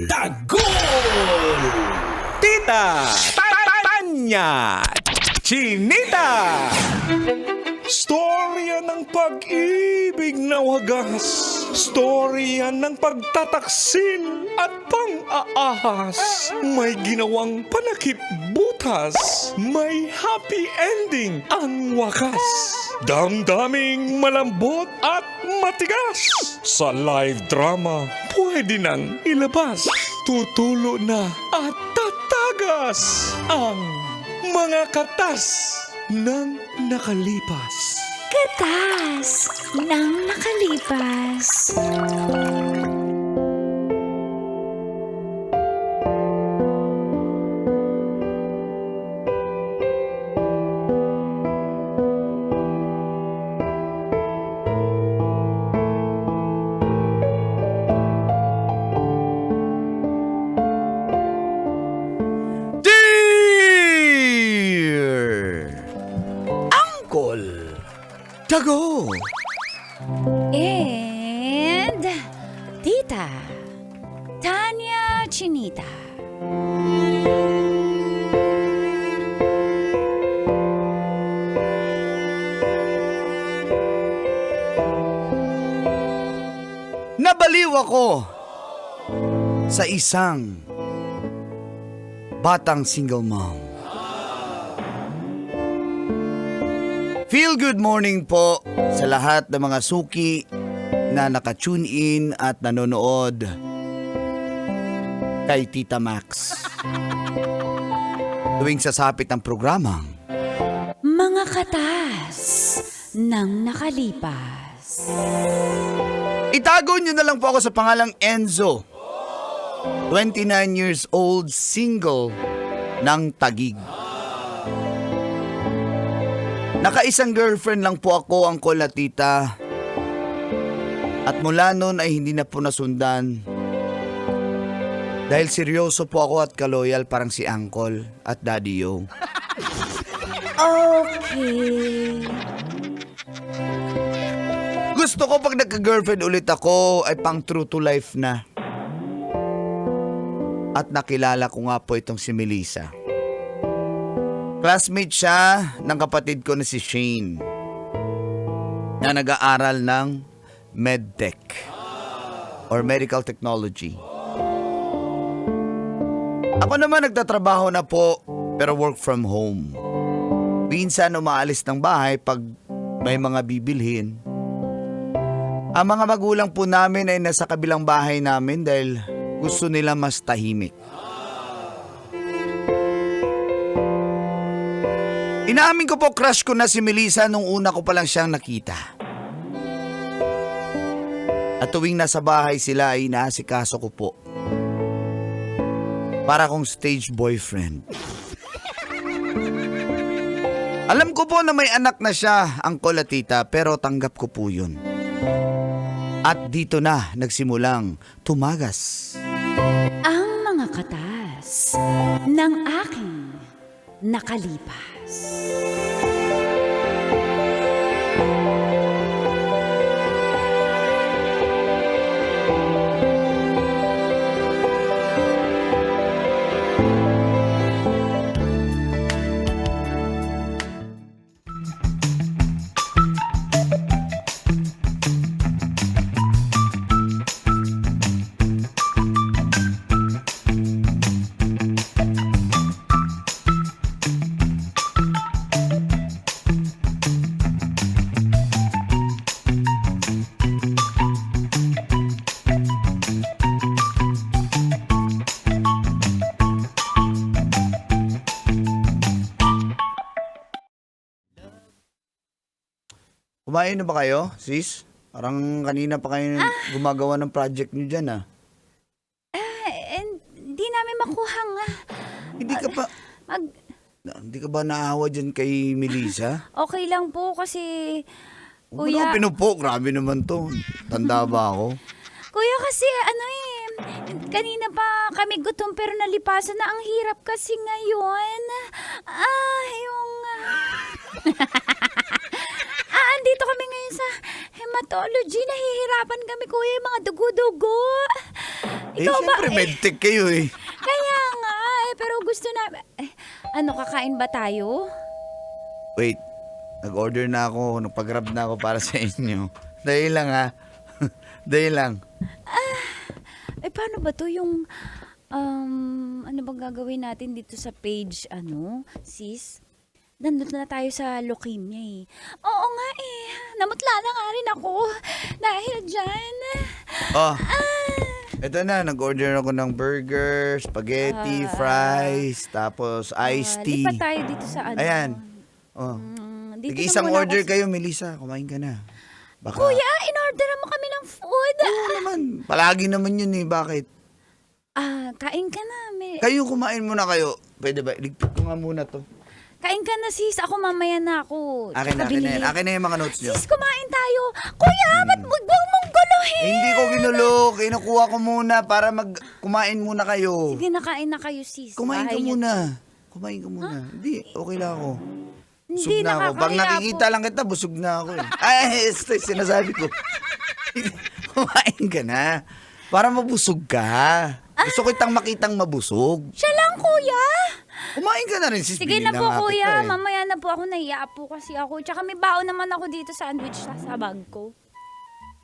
Tagol! Tita Tanya Chinita. Storya ng pag-ibig na wagas. Storya ng pagtataksil at pang-aahas. May ginawang panakip butas. May happy ending ang wakas. Damdaming malambot at matigas. Sa live drama, pwede nang ilabas. Tutulo na at tatagas ang mga katas ng nakalipas. Katas ng nakalipas. Tago! And Tita Tanya Chinita. Nabaliw ako sa isang batang single mom. Feel good morning po sa lahat ng mga suki na naka-tune in at nanonood kay Tita Max. Tuwing sasapit ang programang Mga katas ng nakalipas. itago nyo na lang po ako sa pangalang Enzo. 29 years old, single ng Taguig. Nakaisang girlfriend lang po ako, Uncle at Tita. At mula noon ay hindi na po nasundan. Dahil seryoso po ako at kaloyal parang si Uncle at Daddy Yo. Okay. Gusto ko pag nagka-girlfriend ulit ako ay pang true to life na. At nakilala ko nga po itong si Melissa. Classmate siya ng kapatid ko na si Shane na nag-aaral ng MedTech or Medical Technology. Ako naman nagtatrabaho na po pero work from home. Minsan umaalis ng bahay pag may mga bibilhin. Ang mga magulang po namin ay nasa kabilang bahay namin dahil gusto nila mas tahimik. Inaamin ko po crush ko na si Melissa nung una ko pa lang siyang nakita. At tuwing nasa bahay sila ay inaasikaso ko po. Para akong stage boyfriend. Alam ko po na may anak na siya, Uncle at Tita, pero tanggap ko po yun. At dito na nagsimulang tumagas Ang mga katas ng aking nakalipas. Kumain na ba kayo, sis? Parang kanina pa kayo gumagawa ng project niyo dyan, ah. Hindi namin makuha nga. Hindi ka pa... Hindi ka ba naawa dyan kay Melissa? Okay lang po kasi, Kuya... Kuya, Pinupo, grabe naman to. Tanda ba ako? Kuya kasi kanina pa kami gutom pero nalipasan na, ang hirap kasi ngayon. Andito kami ngayon sa hematology. Nahihirapan kami, kuya, yung mga dugo-dugo. Ikaw ba? Siyempre, medtech kayo eh. Kaya nga pero gusto na... ano, kakain ba tayo? Wait, nag-order na ako, nagpag-grab na ako para sa inyo. Dahil lang ha. Dahil lang. Paano ba to yung... ano bang gagawin natin dito sa page, sis? Nandun na tayo sa leukemia eh. Oo nga eh. Namutla na nga rin ako. Dahil dyan. Oh, eto na, nag-order ako ng burger, spaghetti, fries, tapos iced tea. Lipat tayo dito sa ano. Ayan. Oh. Dito na Isang muna order ako. kayo, Melissa. Kumain ka na. Baka... Kuya, in-orderan mo kami ng food. Oo naman. Palagi naman yun eh. Bakit? Kain ka na. Kayo kumain muna kayo. Pwede ba? Iligpit ko nga muna to. Kain ka na, sis. Ako mamaya na ako. Akin na yan. Akin na yung mga notes nyo. Sis, kumain tayo. Kuya, ba't huwag mong guluhin? Hindi ko ginulo. Kinukuha ko muna para kumain muna kayo. Sige, nakain na kayo, sis. Kumain ka Bahay niyo. muna. Kumain ka muna. Hindi, okay lang ako. Busog Hindi, na ako. Pag nakakaya nakikita po. lang kita, busog na ako eh. Ay, ito yung sinasabi ko. Kumain ka na. Para mabusog ka. Gusto ko itang makitang mabusog. Siya lang, kuya. Kumain ka na rin, sis. Sige Bili na po, nga kuya. kita eh. Mamaya na po ako. Naiya po kasi ako. Tsaka may baon naman ako dito sandwich sa bag ko.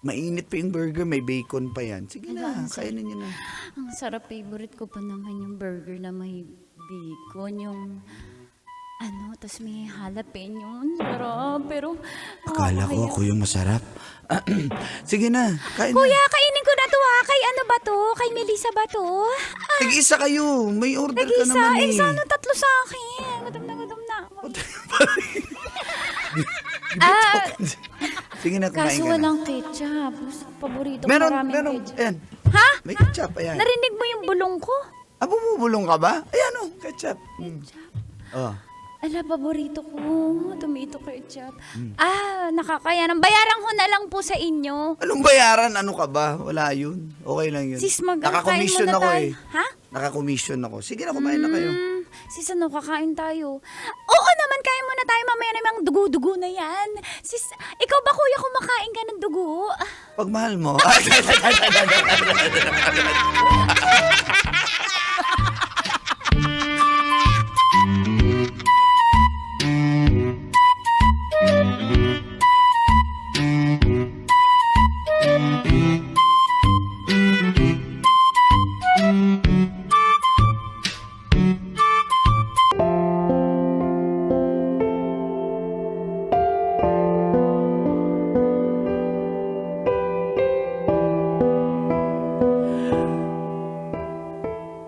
Mainit pa yung burger, may bacon pa yan. Sige na, kainin nyo na. Ang sarap. Favorite ko pa naman yung burger na may bacon. Yung tas may jalapeno. Sarap. Pero, Akala ko ako yung masarap. Sige na, kain kuya, na. kainin ko na to ha. Kay ano ba to? Kay Melissa ba to? Tig-isa kayo, may order ka Nag-isa. naman eh. Sana tatlo sa akin. Gutom na ako. Sige na, kumain Kaso ka na. walang ketchup. Paborito ko Meron, maraming ketchup. ayan. Ha? May ketchup, ayan. Narinig mo yung bulong ko? Bumubulong ka ba? Ayan o, ketchup. Oh. Ala, paborito ko. Tomato ketchup. Nakakaya ng bayaran ko na lang po sa inyo. Anong bayaran? Ano ka ba? Wala yun. Okay lang yun. Sis, Naka-commission muna ako tayo. eh. Ha? Naka-commission ako. Sige na, kumain na kayo. Sis, kakain tayo? Oo naman, kain muna tayo. Mamaya na yung dugo-dugo na yan. Sis, ikaw ba kuya kumakain ka ng dugo? Pag mahal mo.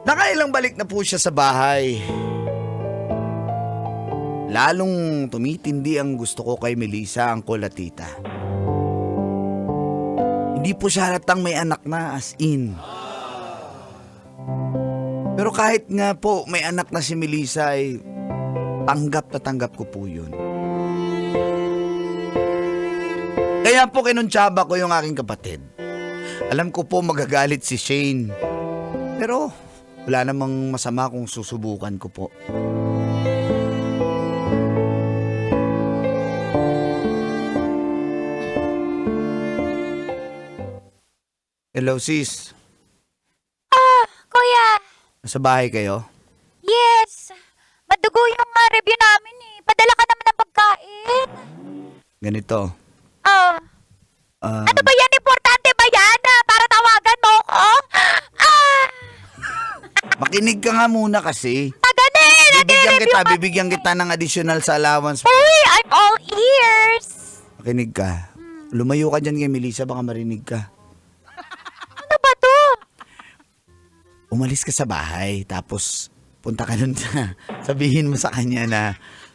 Nakailang balik na po siya sa bahay. Lalong tumitindi ang gusto ko kay Melissa, Uncle at Tita. Hindi po siya halatang may anak na, as in. Pero kahit nga po may anak na si Melissa ay tanggap na tanggap ko po yun. Kaya po kinuntsaba ko yung aking kapatid. Alam ko po magagalit si Shane. Pero wala namang masama kung susubukan ko po. Hello, sis. Kuya, Nasa bahay kayo? yes. Madugo yung review namin eh. Padala ka naman ng pagkain. Ganito. Ano ba yan? Importante ba yan? Para tawagan mo ko? Makinig ka nga muna kasi. Aganin! Bibigyan kita ng additional sa allowance. Uy, I'm all ears. Makinig ka. Lumayo ka dyan kay Melissa, baka marinig ka. Ano ba to? Umalis ka sa bahay, tapos punta ka nun sa, sabihin mo sa kanya na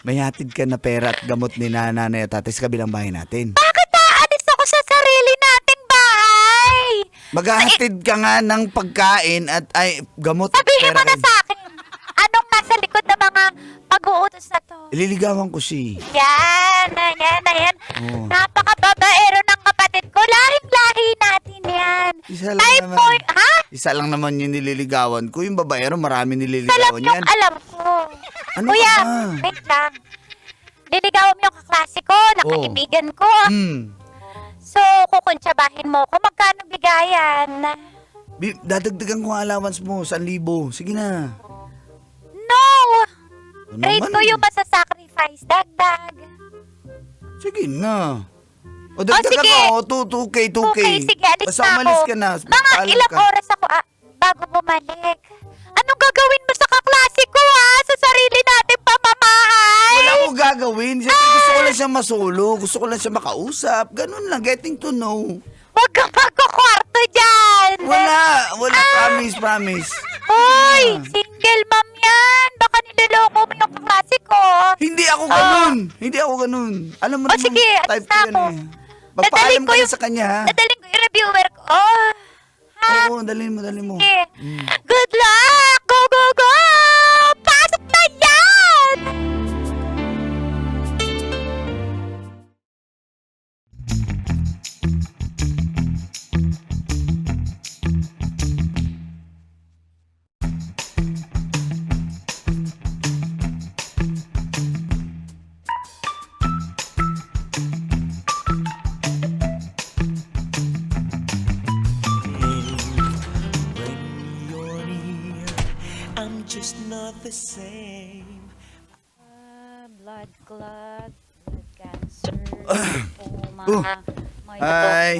may hatid ka na pera at gamot ni nanay at tatay sa kabilang bahay natin. Bakit naalis ako sa sarili nating bahay? Maghahatid ka nga ng pagkain at gamot at Sabihin pera. mo na sa akin. Anong nasa likod ng mga pag-uutos na to? Ililigawan ko siya. Yan. Oo. Napakababaero ng kapatid ko. Lahing-lahi natin yan. Isa lang Type naman. mo, ha? Isa lang naman yung nililigawan ko. Yung babaero, marami Alam nililigawan yung yan. alam ko. Ano Kuya, ka ba? wait lang. Liligawan mo yung kaklase ko, na Oo. kaibigan ko. Hmm. So, kukuntsabahin mo ko. Magkano bigayan? Dadagdagan ko ang allowance mo, 1,000. Sige na. No! Ano Grade naman ko eh. yung masasacrifice. Dagdag. Sige na. O dagdagan sige. ko, 2K. Okay, sige, alis Basta na ako. umalis ka na. Mga Magpaalam ilang ka. oras ako bago bumalik. Anong gagawin mo sa kaklase ko sa sarili natin pamamahay? Wala akong gagawin. Siyempre, gusto ko lang siya masolo. Gusto ko lang siya makausap. Ganun lang, getting to know. Huwag kang magkukwarto dyan. Wala. Promise. Hoy, single mom yan. Baka niloloko mo yung kaklase ko. Hindi ako ganun. Alam mo O, naman, sige, type alis ko na yan ako. eh. Magpaalam ka na sa kanya, ha? Dadalhin ko yung reviewer ko. Ha? Oo, dalhin mo. Sige. Good luck! Go, go, go! Pasok na yan! When you're near, I'm just not the same. Blood clot, blood cancer, lymphoma, Hi.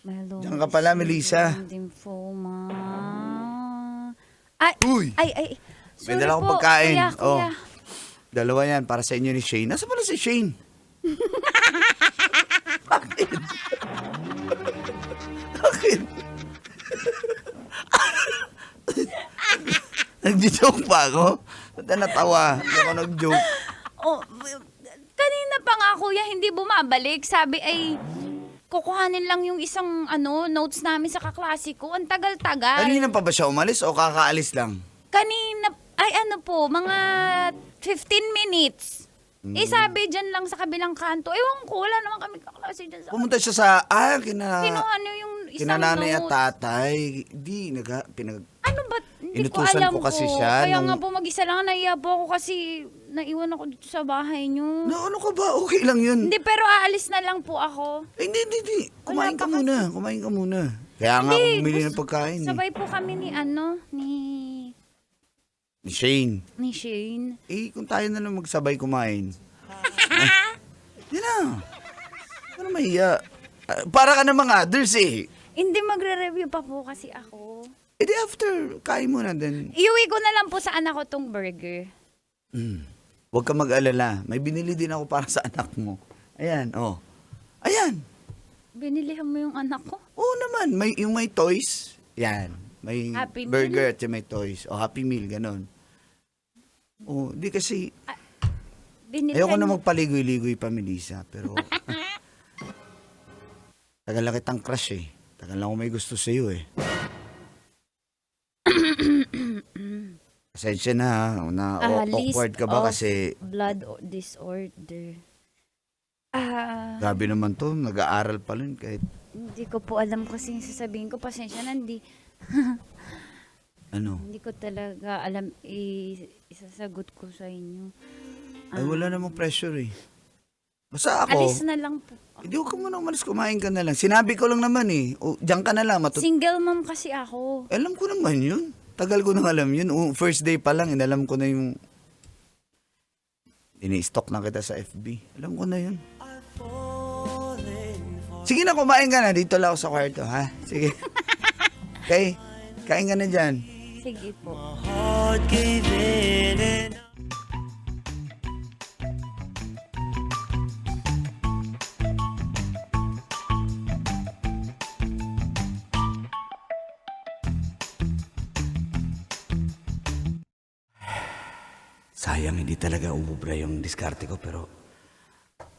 myeloma, Diyan ka pala, Melissa. lymphoma. Ay, Uy! ay. May Sorry dala akong po, pagkain. Kuya. Oh. Dalawa yan, para sa inyo ni Shane. Nasa pala si Shane? Bakit? Nag-joke pa ako? Ba't na natawa? Hindi ako nag-joke. Oh, kanina pa nga kuya, hindi bumabalik. Sabi ay, kukuhanin lang yung isang notes namin sa kaklase ko. Ang tagal-tagal. Kanina pa ba siya umalis o kakaalis lang? Kanina, ay mga 15 minutes. Sabi dyan lang sa kabilang kanto. Ewan ko, wala naman kami kaklase dyan sa... Pumunta siya sa, Kinuha niyo yung isang kinananay at notes. tatay. Ano ba? Hindi ko Inutusan alam ko kasi siya Kaya nung- nga po mag-isa lang, naiya po ako kasi naiwan ako dito sa bahay niyo. No, ano ka ba? Okay lang yun. Hindi, pero aalis na lang po ako. Hindi. Kumain ka pa muna. Kaya nga ako bumili ng gusto- pagkain. Sabay po kami ni Ni Shane. Shane. Kung tayo na lang magsabay kumain. Yan na. Ano mahiya? Para ka namang others eh. Hindi magre-review pa po kasi ako. Di after, kain mo na din. Iuwi ko na lang po sa anak ko tong burger. Huwag ka mag-alala. May binili din ako para sa anak mo. Ayan, oh. Ayan. Binilihan mo yung anak ko? Oo naman. Yung may toys. Yan. May Happy burger at may toys. O, Happy Meal, ganon. Oh, di kasi... Binilihan Ayoko na magpaligoy-ligoy pa, Melissa. Pero... tagal lang kitang crush eh. Tagal lang ako may gusto sa'yo eh. Pasensya na ha. Awkward ka ba list kasi... of blood disorder. Grabe naman to. Nag-aaral pa rin kahit... Hindi ko po alam kasi yung sasabihin ko. Pasensya na, Ano? hindi ko talaga alam isasagot ko sa inyo. Ay, wala namang pressure eh. Basta ako... Alis na lang po. Hindi ko muna umalis. Kumain ka na lang. Sinabi ko lang naman eh. O, diyan ka na lang. Single mom kasi ako. Alam ko naman yun. Tagal ko nang alam yun. First day pa lang, inalam ko na yung... Ini-stock na kita sa FB. Alam ko na yun. Sige na, kumain ka na. Dito lang ako sa kwarto, ha? Sige. Okay? Kain ka na dyan. Sige po. Heart gave in and Sayang, hindi talaga umubra yung diskarte ko, pero...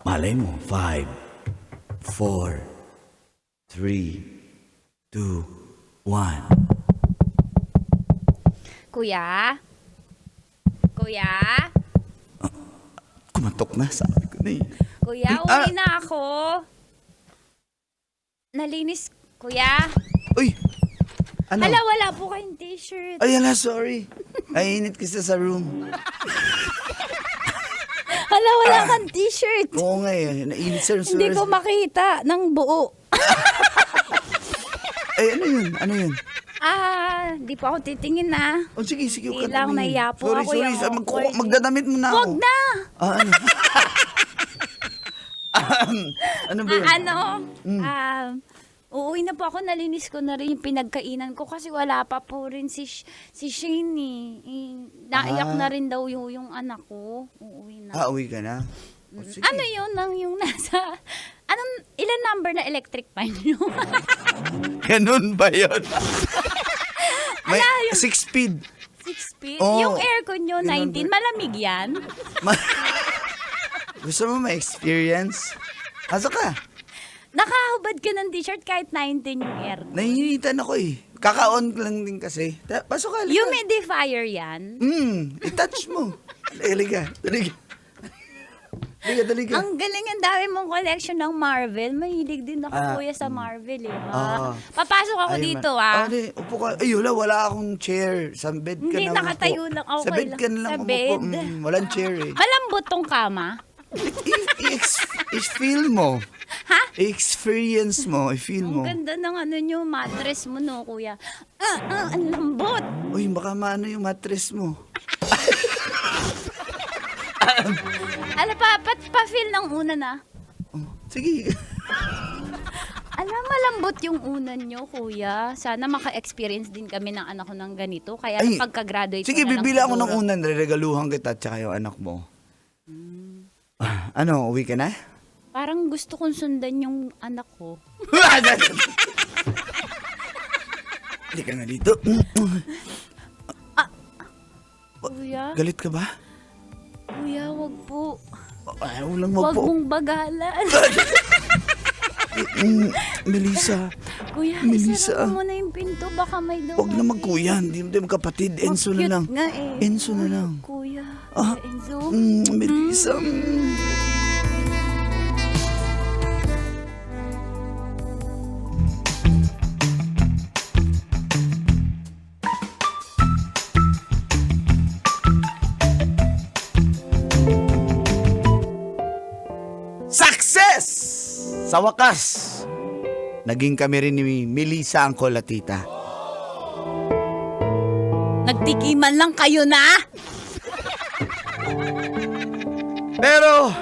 Malay mo, 5, 4, 3, 2, 1. Kuya? Kuya? Kumatok na, sabi ko na eh. Kuya, uwi na ako. Nalinis, kuya. Uy! Ano? Hala, wala po kayong t-shirt. Ay, hala, sorry. Ay, init kasi sa room. Hala, wala kang t-shirt. Oo nga eh, nainit sa room. Hindi ko makita ng buo. Ano yun? Ano yun? Di pa ako titingin na. Oh, sige, sige. Hindi huwag ka lang, tumingin. nahiya po sorry, ako sorry. yung awkward. Magdadamit mo na ako. Wag na! Ano? Ano ba yun? Uuwi na po ako, nalinis ko na rin yung pinagkainan ko kasi wala pa po rin si Shane naiyak na rin daw yung anak ko. Uuwi na. Uwi ka na? O, sige. Ano yun yung nasa, ilan number na electric fan nyo? Ganun ba yun? May Ala, yung- 6 speed. 6 speed? Oo. Yung aircon nyo, Ganun 19, malamig yan? Gusto mo ma-experience? Asa ka? Nakahubad ka ng t-shirt kahit 19 yung air. Nahihinitan ako eh. Kaka-on lang din kasi. Pasok ka, halika. Humidifier yan? I-touch mo. Daliga. Daliga. Ang galing, ang dami mong collection ng Marvel. Mahilig din ako, kuya, sa Marvel eh. Papasok ako dito, Di, upo ka. Ay, wala akong chair. Sa bed ka Hindi, na nakatayo umupo. lang. Okay Sa bed lang. ka na lang Sa umupo. bed. Walang chair eh. Malambot tong kama. I-feel mo. Ha? I-experience mo. I-feel mo. Ang ganda ng nyo, mattress mo, no, kuya. Ang lambot. Uy, baka maano yung mattress mo. Pa-feel ng unan na. Sige. Malambot yung unan nyo, kuya. Sana maka-experience din kami ng anak ko ng ganito. Kaya Ay, pagka-graduate sige, ko na lang bibila ako ng siguro. unan. Regaluhan kita at saka yung anak mo. Ano, uwi ka na? Parang gusto kong sundan yung anak ko. Hindi ka nga dito. Kuya, Galit ka ba? kuya, wag po. Ay, walang Wag magpo. mong bagalan. Melissa, Kuya, Melissa. isara mo muna yung pinto. Baka may dumating. huwag na magkuya. Hindi mo magkapatid. Enzo na Cute lang. nga eh. Enzo na lang. Kuya, Ah. Enzo. Melissa. Success! Sa wakas, naging kami rin ni Melissa ang kolatita. Nagtikiman lang kayo na? Pero,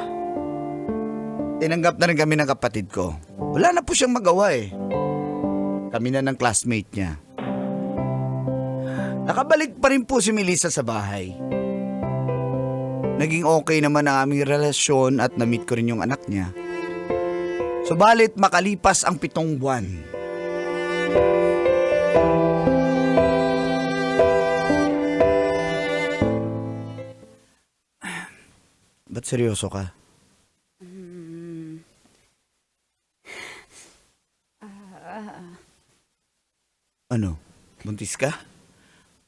tinanggap na rin kami ng kapatid ko. Wala na po siyang magawa eh. Kami na ng classmate niya. Nakabalik pa rin po si Melissa sa bahay. Naging okay naman ang aming relasyon at na-meet ko rin yung anak niya. Subalit makalipas ang 7 buwan. Ba't seryoso ka? Ano? Buntis ka?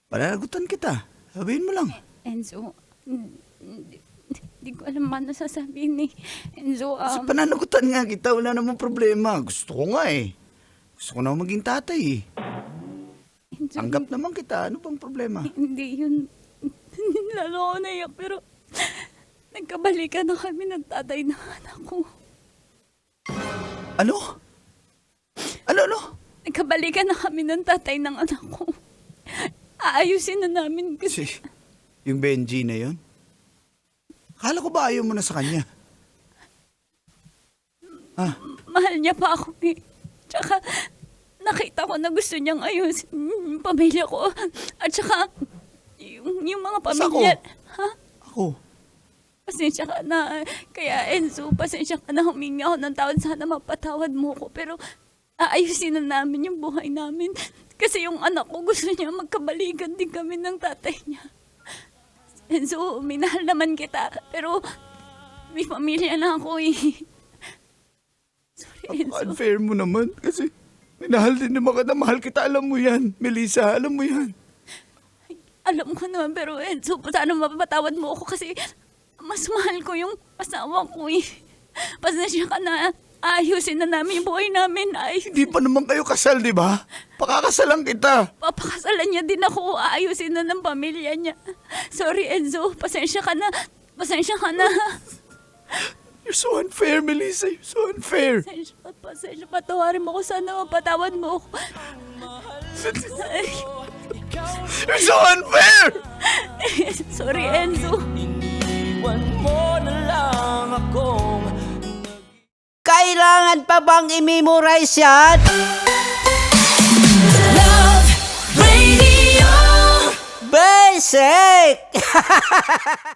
Pananagutan kita. Sabihin mo lang. Enzo, hindi ko alam paano sasabihin ni Enzo. Sa pananagutan nga kita, wala namang problema. Gusto ko nga eh. Gusto ko na maging tatay eh. Enzo, Tanggap naman kita. Ano bang problema? hindi yun. Lalo ako naiyak, pero nagkabalikan na kami ng tatay ng anak ko. Ano? Ano? Nagkabalikan na kami ng tatay ng anak ko. Aayusin na namin kasi Yung Benji na yon? Akala ko ba ayaw mo na sa kanya? mahal niya pa ako eh. Tsaka nakita ko na gusto niyang ayusin yung pamilya ko. At tsaka yung mga pamilya. Ha? Ako? Pasensya ka na. Kaya Enzo, pasensya ka na, humingi ako ng tawad. Sana mapatawad mo ko. Pero aayusin na namin yung buhay namin. Kasi yung anak ko gusto niya magkabalikan din kami ng tatay niya. Enzo, minahal naman kita. Pero may pamilya na ako eh. Sorry, Enzo. Unfair mo naman kasi minahal din naman kita. Mahal kita. Alam mo yan. Melissa, alam mo yan. Alam ko naman, pero Enzo, sana mapapatawad mo ako kasi mas mahal ko yung asawa ko eh. Pasensya ka na. Ayusin na namin yung buhay namin. Hindi pa naman kayo kasal, di ba? Pakakasalan kita. Papakasalan niya din ako. Ayusin na ng pamilya niya. Sorry, Enzo. Pasensya ka na. Pasensya ka na. You're so unfair, Melissa. You're so unfair. Pasensya, patawarin mo ko. Sana mapatawad mo ako. You're so unfair! Sorry, Enzo. Iwan mo na lang akong Kailangan pa bang i-memorize yan? Love Radio. Basic!